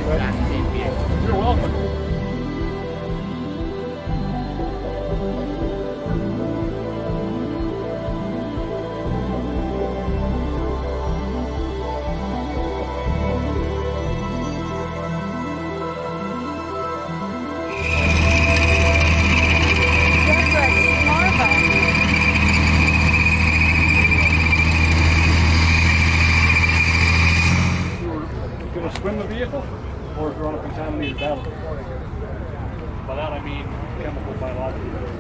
You're welcome. Going to swim the vehicle, or if you're on a contaminated battle. By that I mean chemical, biological.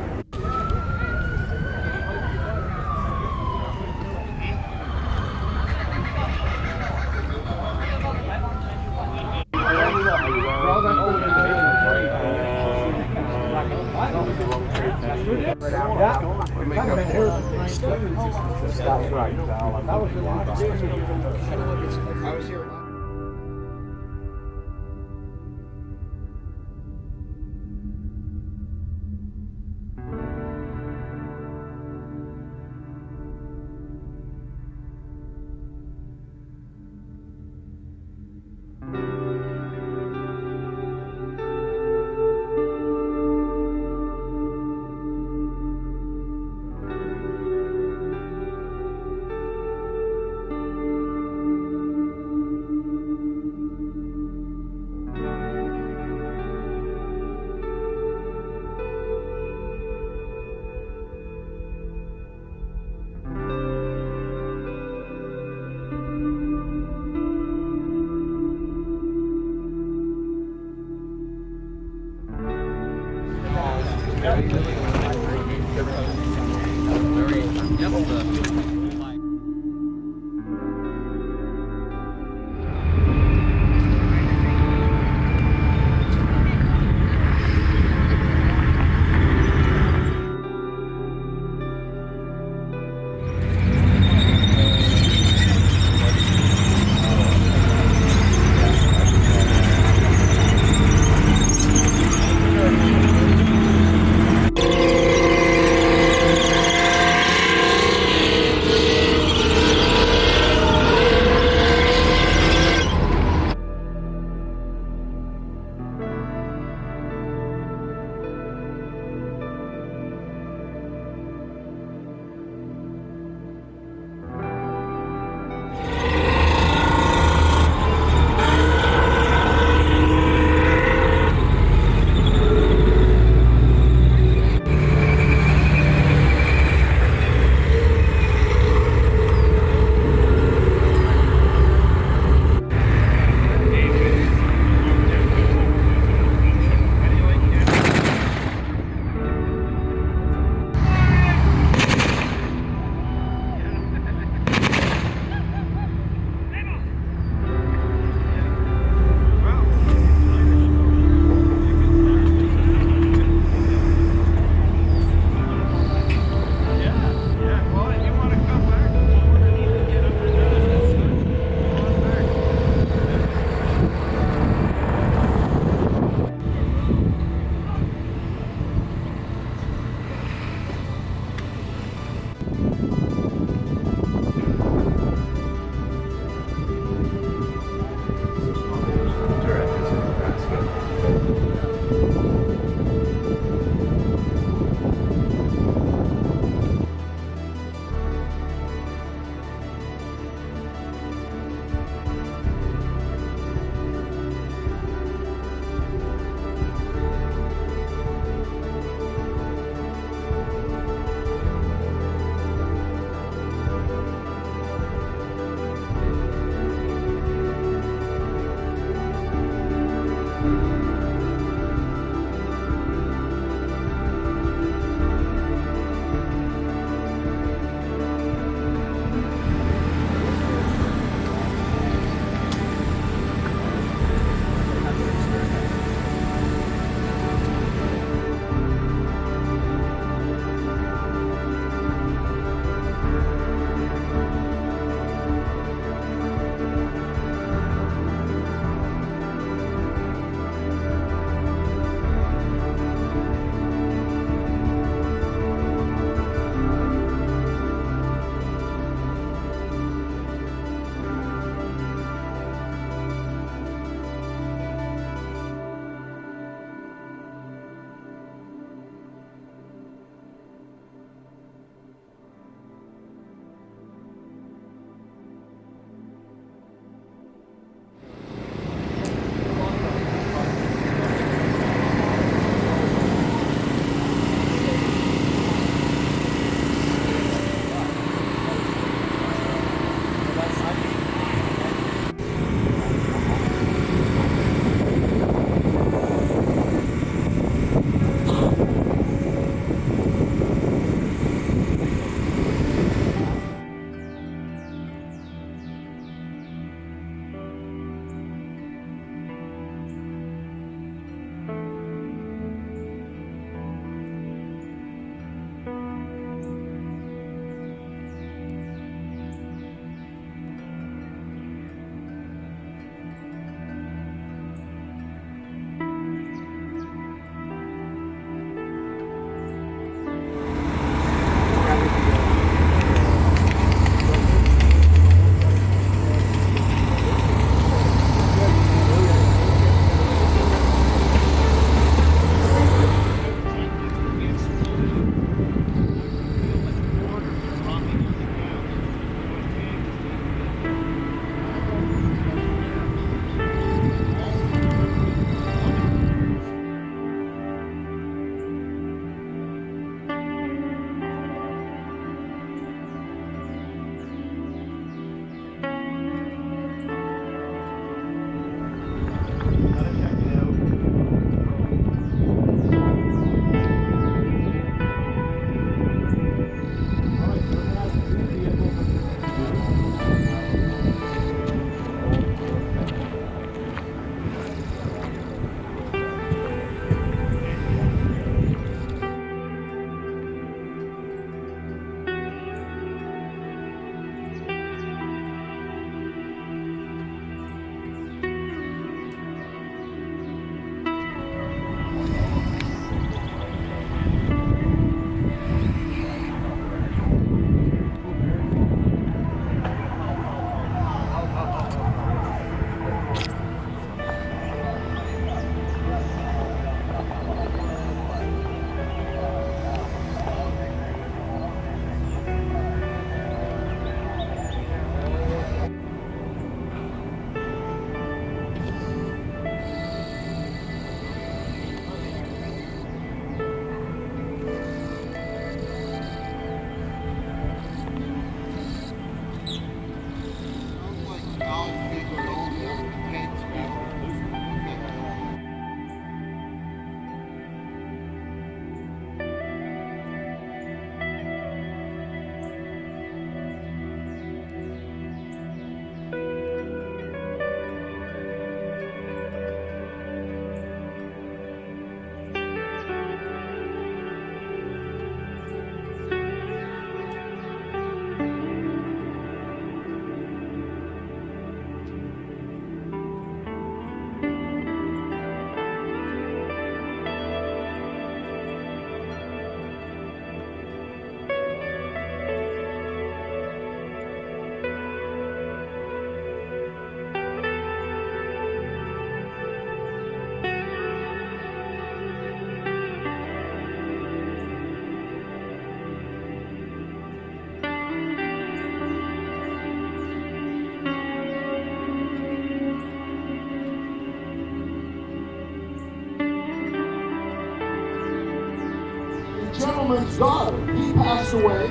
gentleman's daughter, he passed away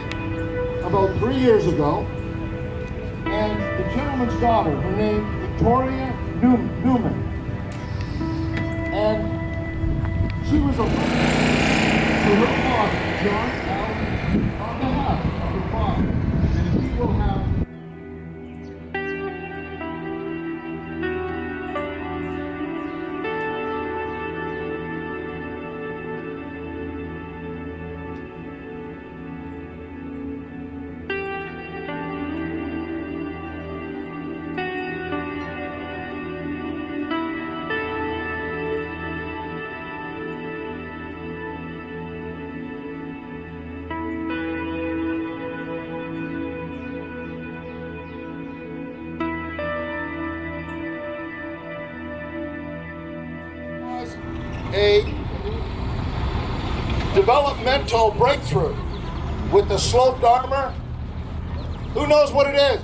about 3 years ago. And the gentleman's daughter, her name Victoria Newman. And she was a to her father, John Allen, on behalf of her father. And he will have a developmental breakthrough with the sloped armor. Who knows what it is?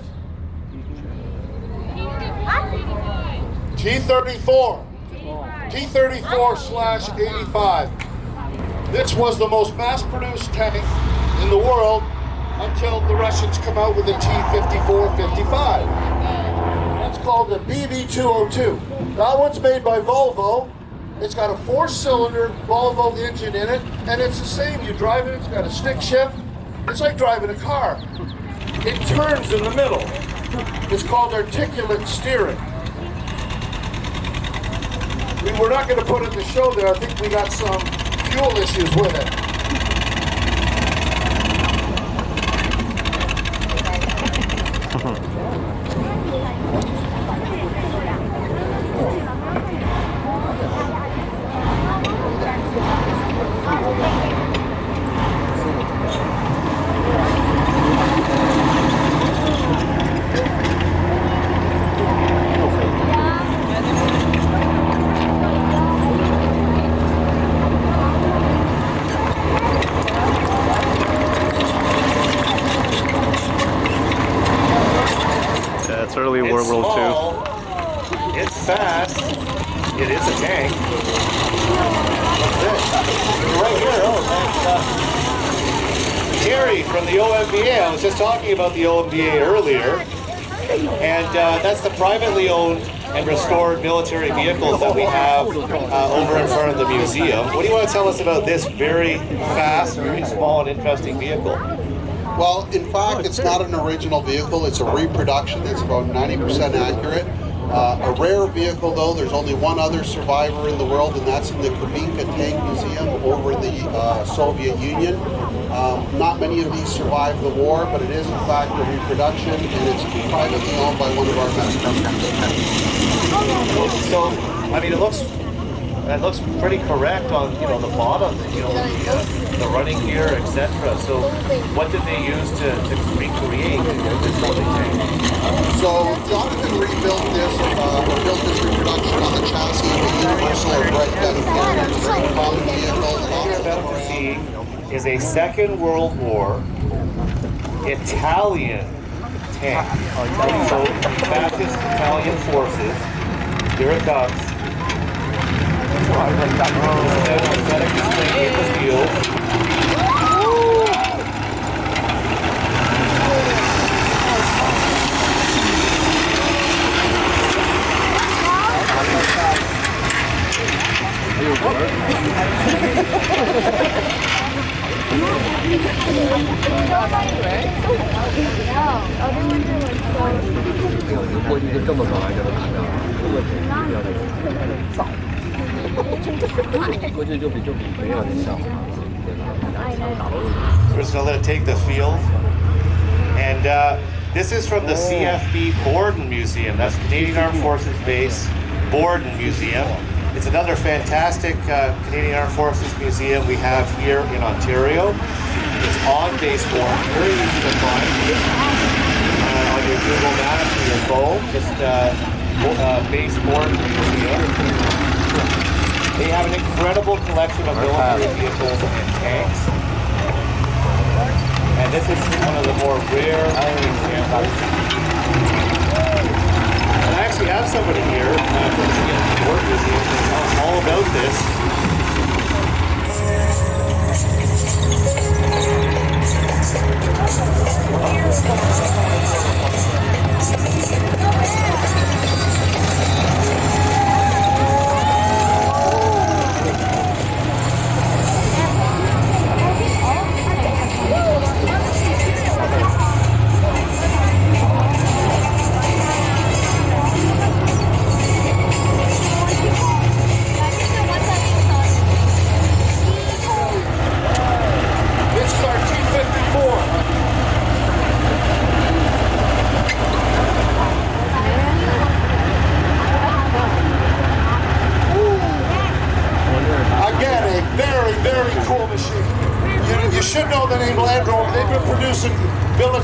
T-34. T-34/85. This was the most mass-produced tank in the world until the Russians come out with a T-54-55. That's called the BV-202. That one's made by Volvo. It's got a 4-cylinder Volvo engine in it, and it's the same. You drive it, it's got a stick shift. It's like driving a car. It turns in the middle. It's called articulate steering. We're not going to put it in the show there. I think we got some fuel issues with it. It's early World War II. It's fast. It is a tank. What's this? Right here. Oh, that's Terry from the OMBA. I was just talking about the OMBA earlier. And that's the privately owned and restored military vehicles that we have over in front of the museum. What do you want to tell us about this very fast, very small and interesting vehicle? Well, in fact, it's not an original vehicle. It's a reproduction. It's about 90% accurate. A rare vehicle, though. There's only one other survivor in the world, and that's in the Aquino Tank Museum over in the Soviet Union. Not many of these survived the war, but it is, in fact, a reproduction, and it's privately owned by one of our best companies. So, I mean, it looks pretty correct on, you know, the bottom, you know, the running gear, etc. So what did they use to recreate this holding tank? So Jonathan rebuilt this, built this reproduction on the chassis of the Universal Red Carrier, very common vehicle. What you're about to see is a Second World War Italian tank. So fascist Italian forces, here it comes. Aesthetic display in the field. We're just going to let it take the field. And this is from the CFB Borden Museum. That's Canadian Armed Forces Base Borden Museum. It's another fantastic Canadian Armed Forces museum we have here in Ontario. It's on base Borden, very easy to find on your Google Maps or your phone. Just base Borden Museum. They have an incredible collection of military vehicles and tanks. And this is one of the more rare examples. And I actually have somebody here from the CFB Borden Museum to tell us all about this.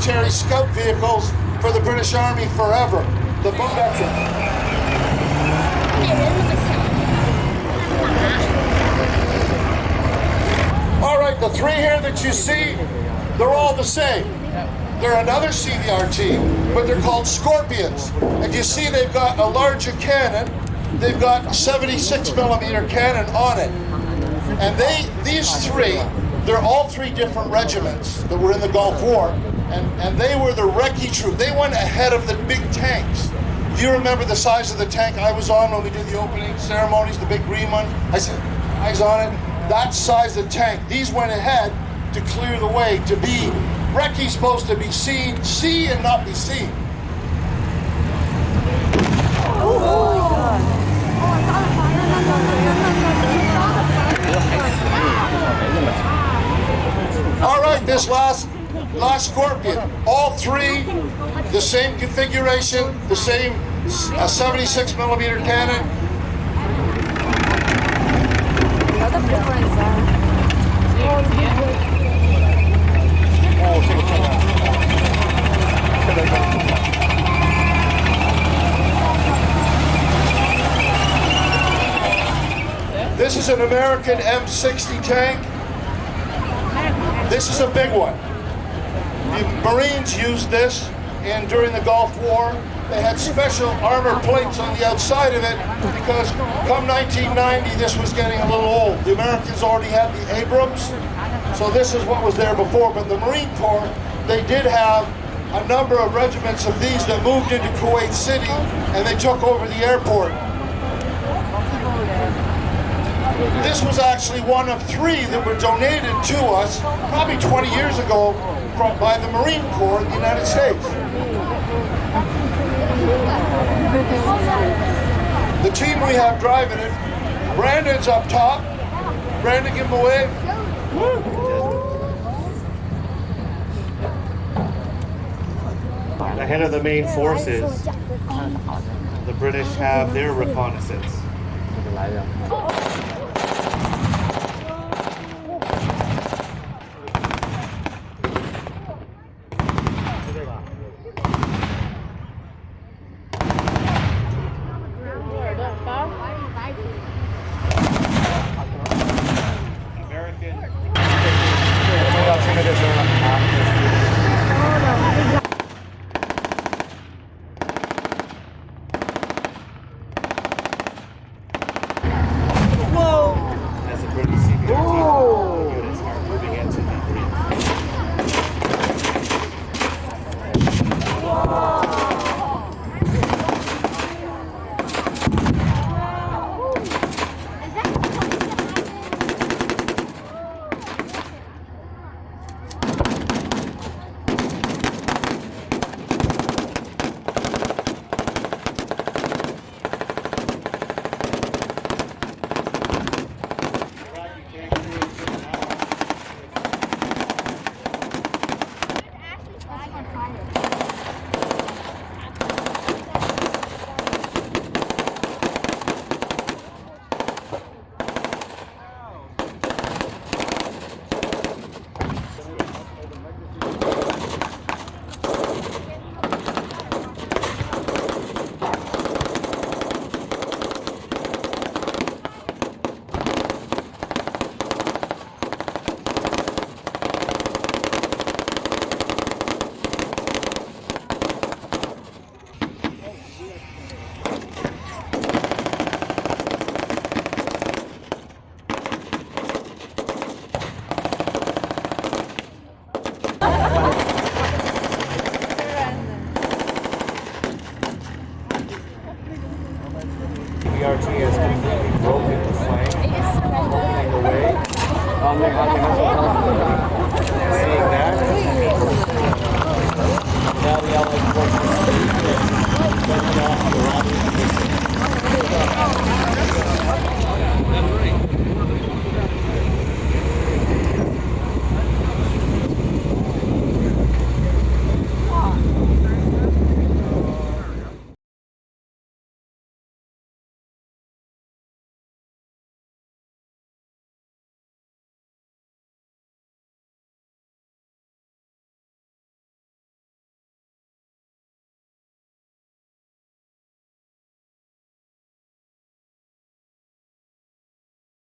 military scout vehicles for the British Army forever. The veteran. All right, the three here that you see, they're all the same. They're another CVR team, but they're called Scorpions. And you see they've got a larger cannon. They've got a 76 millimeter cannon on it. And these three, they're all three different regiments that were in the Gulf War. And they were the recce troop. They went ahead of the big tanks. If you remember the size of the tank I was on when we did the opening ceremonies, the big green one, I said, eyes on it, that size of tank. These went ahead to clear the way, to be, recce's supposed to be seen, see and not be seen. All right, this last Scorpion, all three, the same configuration, the same 76 millimeter cannon. This is an American M60 tank. This is a big one. The Marines used this during the Gulf War. They had special armor plates on the outside of it because come 1990, this was getting a little old. The Americans already had the Abrams, so this is what was there before. But the Marine Corps, they did have a number of regiments of these that moved into Kuwait City, and they took over the airport. This was actually one of three that were donated to us probably 20 years ago by the Marine Corps in the United States. The team we have driving it, Brandon's up top. Brandon, give him a wave. Ahead of the main forces, the British have their reconnaissance. As the British CVR units are moving into the breach. CVRT has completely broken the flank, opening the way. Seeing that, now the Allied forces